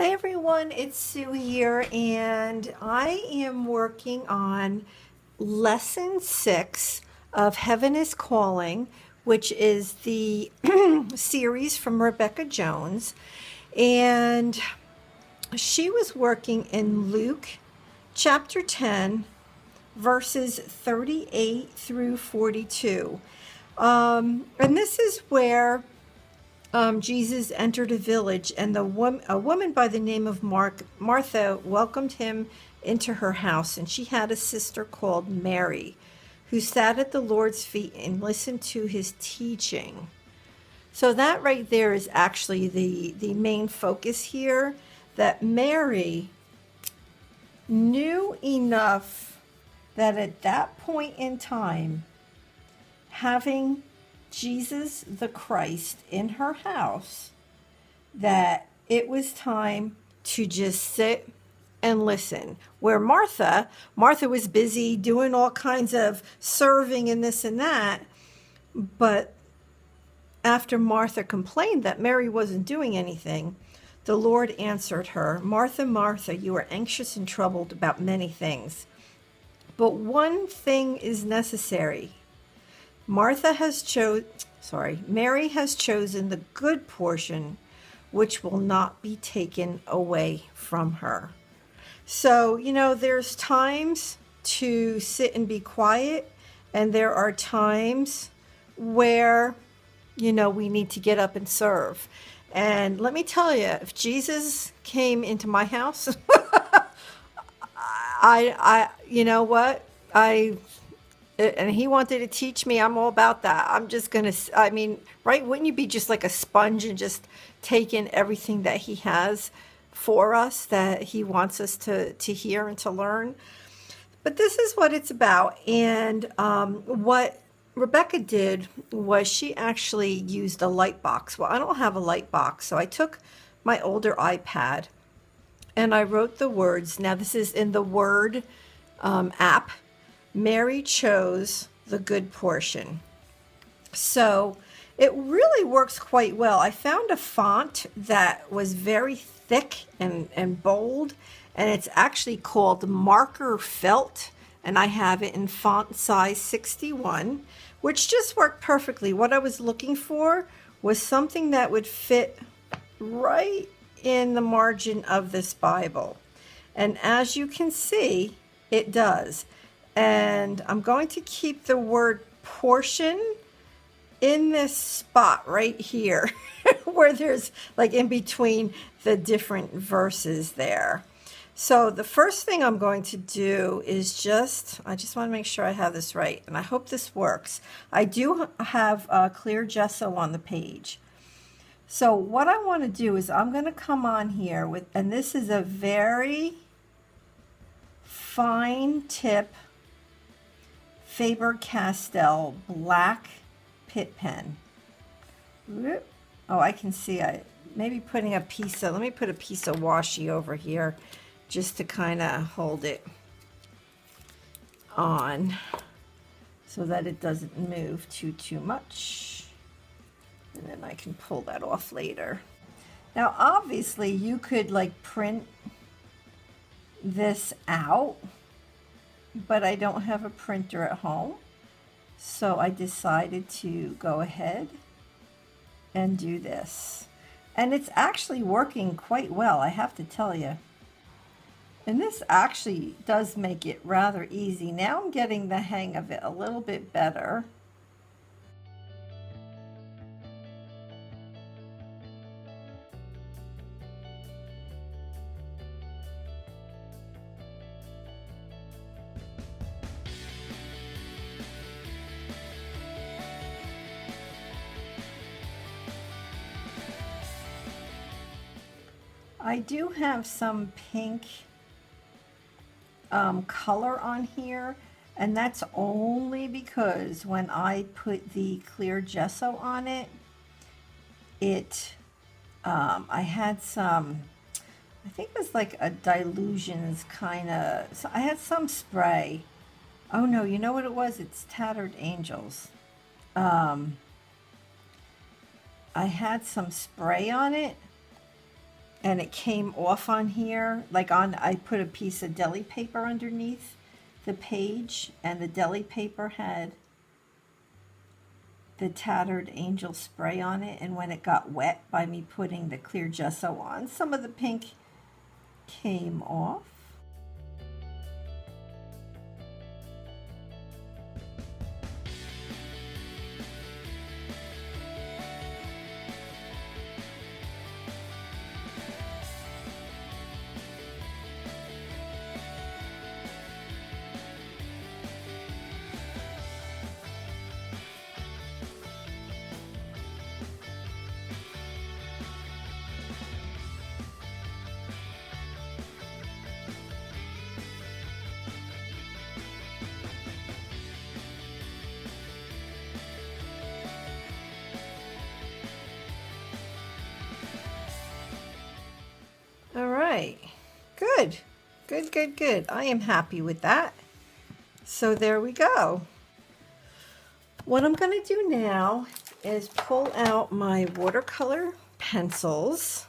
Hey everyone, it's Sue here, and I am working on lesson 6 of Heaven is Calling, which is the series from Rebecca Jones. And she was working in Luke chapter 10, verses 38 through 42. And this is where Jesus entered a village, and a woman by the name of Martha welcomed him into her house, and she had a sister called Mary, who sat at the Lord's feet and listened to his teaching. So that right there is actually the main focus here, that Mary knew enough that at that point in time, having Jesus the Christ in her house, that it was time to just sit and listen. Where Martha was busy doing all kinds of serving and this and that, but after Martha complained that Mary wasn't doing anything, the Lord answered her, "Martha, Martha, you are anxious and troubled about many things, but one thing is necessary. Mary has chosen the good portion, which will not be taken away from her." So, there's times to sit and be quiet, and there are times where, we need to get up and serve. And let me tell you, if Jesus came into my house, you know what? And he wanted to teach me, I'm all about that. I'm just going to, right? Wouldn't you be just like a sponge and just take in everything that he has for us, that he wants us to hear and to learn? But this is what it's about. And what Rebecca did was she actually used a light box. Well, I don't have a light box, so I took my older iPad and I wrote the words. Now, this is in the Word app. Mary chose the good portion. So it really works quite well. I found a font that was very thick and bold, and it's actually called Marker Felt, and I have it in font size 61, which just worked perfectly. What I was looking for was something that would fit right in the margin of this Bible. And as you can see, it does. And I'm going to keep the word portion in this spot right here where there's like in between the different verses there. So the first thing I'm going to do is I just want to make sure I have this right, and I hope this works. I do have clear gesso on the page. So what I want to do is I'm going to come on here and this is a very fine tip Faber-Castell black pit pen. Oh, I can see maybe let me put a piece of washi over here just to kind of hold it on so that it doesn't move too much. And then I can pull that off later. Now, obviously, you could like print this out, but I don't have a printer at home, so I decided to go ahead and do this. And it's actually working quite well, I have to tell you. And this actually does make it rather easy. Now I'm getting the hang of it a little bit better. I do have some pink color on here, and that's only because when I put the clear gesso on it, I had some, I think it was like a dilutions kind of, so I had some spray. Oh no, you know what it was? It's Tattered Angels. I had some spray on it, and it came off on here, like on, I put a piece of deli paper underneath the page, and the deli paper had the tattered angel spray on it, and when it got wet by me putting the clear gesso on, some of the pink came off. All right, good, good, good, good. I am happy with that. So there we go. What I'm going to do now is pull out my watercolor pencils,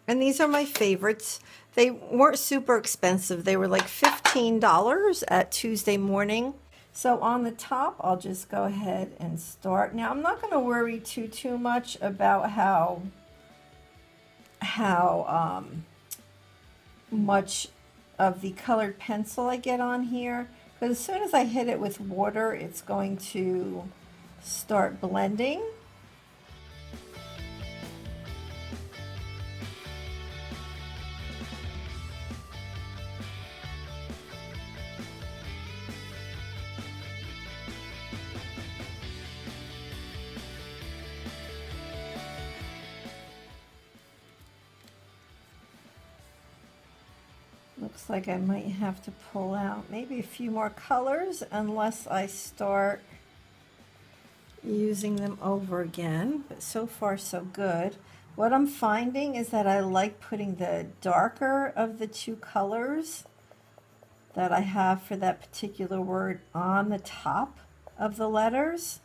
and these are my favorites. They weren't super expensive. They were like $15 at Tuesday Morning. So on the top, I'll just go ahead and start. Now, I'm not going to worry too much about how much of the colored pencil I get on here, because as soon as I hit it with water, it's going to start blending. Looks like I might have to pull out maybe a few more colors unless I start using them over again, but so far so good. What I'm finding is that I like putting the darker of the two colors that I have for that particular word on the top of the letters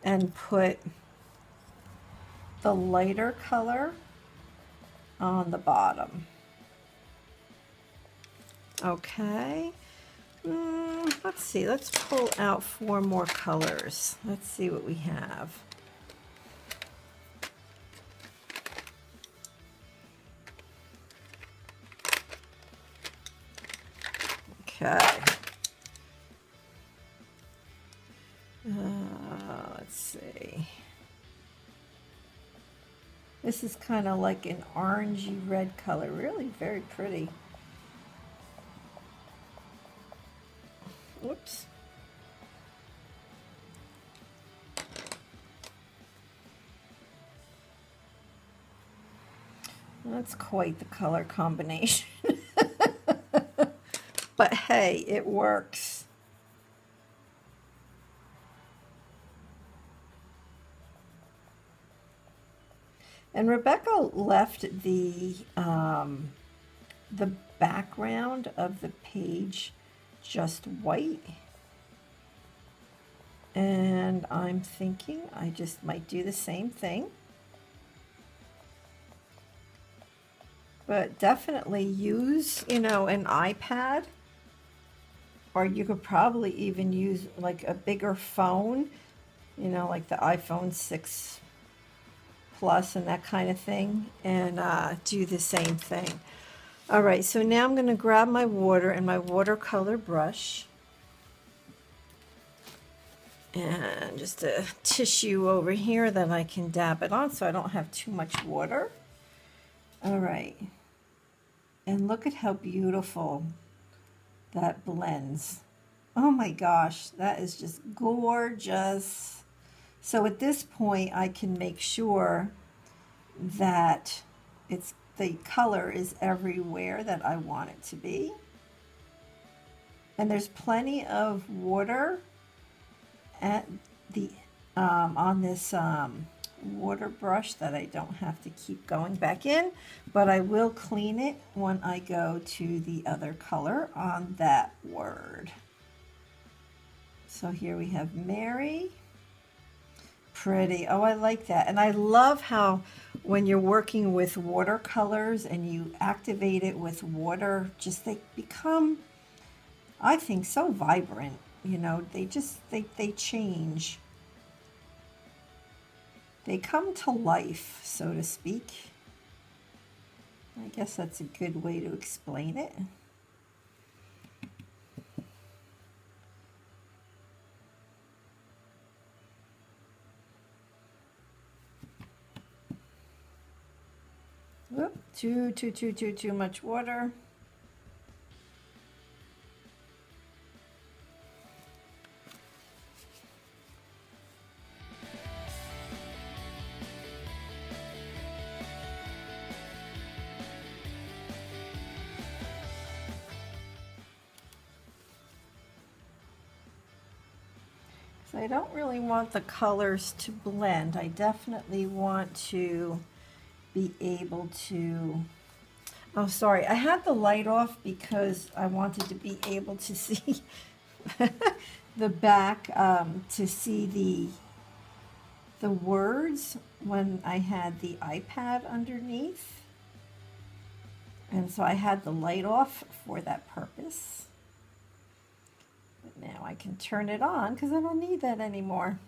and put the lighter color on the bottom. Okay, let's see, let's pull out 4 more colors. Let's see what we have. Okay. Let's see. This is kind of like an orangey red color, really very pretty. Whoops. That's quite the color combination. But hey, it works. And Rebecca left the background of the page just white, and I'm thinking I just might do the same thing, but definitely use, you know, an iPad, or you could probably even use like a bigger phone, you know, like the iPhone 6 Plus and that kind of thing, and do the same thing. All right, so now I'm going to grab my water and my watercolor brush, and just a tissue over here that I can dab it on so I don't have too much water. All right, and look at how beautiful that blends. Oh my gosh, that is just gorgeous. So at this point, I can make sure that the color is everywhere that I want it to be. And there's plenty of water at the on this water brush that I don't have to keep going back in, but I will clean it when I go to the other color on that word. So here we have Mary. pretty. Oh, I like that. And I love how when you're working with watercolors and you activate it with water, just they become, I think, so vibrant. You know, they change. They come to life, so to speak. I guess that's a good way to explain it. Whoop, too much water. So I don't really want the colors to blend. I definitely want to be able to, oh sorry, I had the light off because I wanted to be able to see the back, to see the words when I had the iPad underneath. And so I had the light off for that purpose. But now I can turn it on because I don't need that anymore.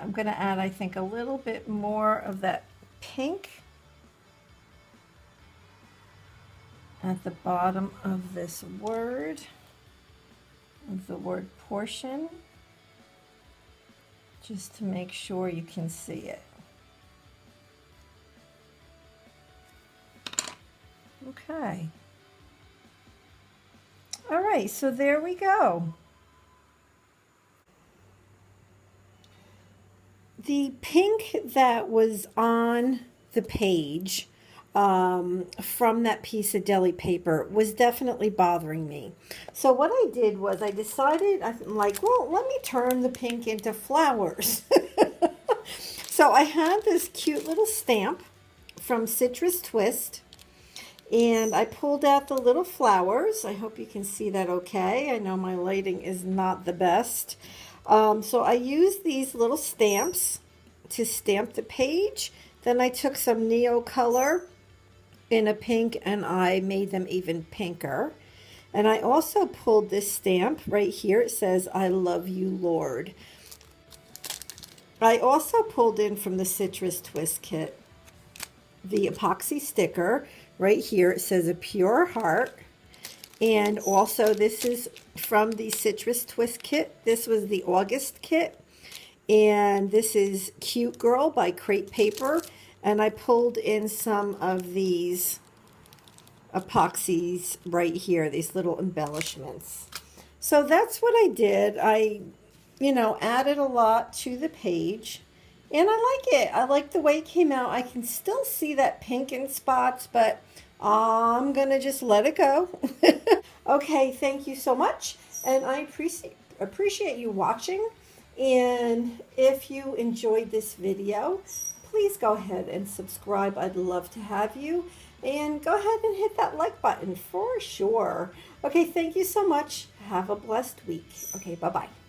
I'm going to add, I think, a little bit more of that pink at the bottom of this word, of the word portion, just to make sure you can see it. Okay. All right, so there we go. The pink that was on the page from that piece of deli paper was definitely bothering me. So what I did was I decided, I'm like, well, let me turn the pink into flowers. So I had this cute little stamp from Citrus Twist, and I pulled out the little flowers. I hope you can see that okay. I know my lighting is not the best. So I used these little stamps to stamp the page. Then I took some Neo color in a pink and I made them even pinker. And I also pulled this stamp right here. It says, I love you, Lord. I also pulled in from the Citrus Twist kit the epoxy sticker. Right here it says a pure heart. And also this is from the Citrus Twist kit. This was the August kit. And this is Cute Girl by Crate Paper. And I pulled in some of these epoxies right here, these little embellishments. So that's what I did. I, added a lot to the page. And I like it. I like the way it came out. I can still see that pink in spots, but I'm going to just let it go. Okay, thank you so much. And I appreciate you watching. And if you enjoyed this video, please go ahead and subscribe. I'd love to have you. And go ahead and hit that like button for sure. Okay, thank you so much. Have a blessed week. Okay, bye-bye.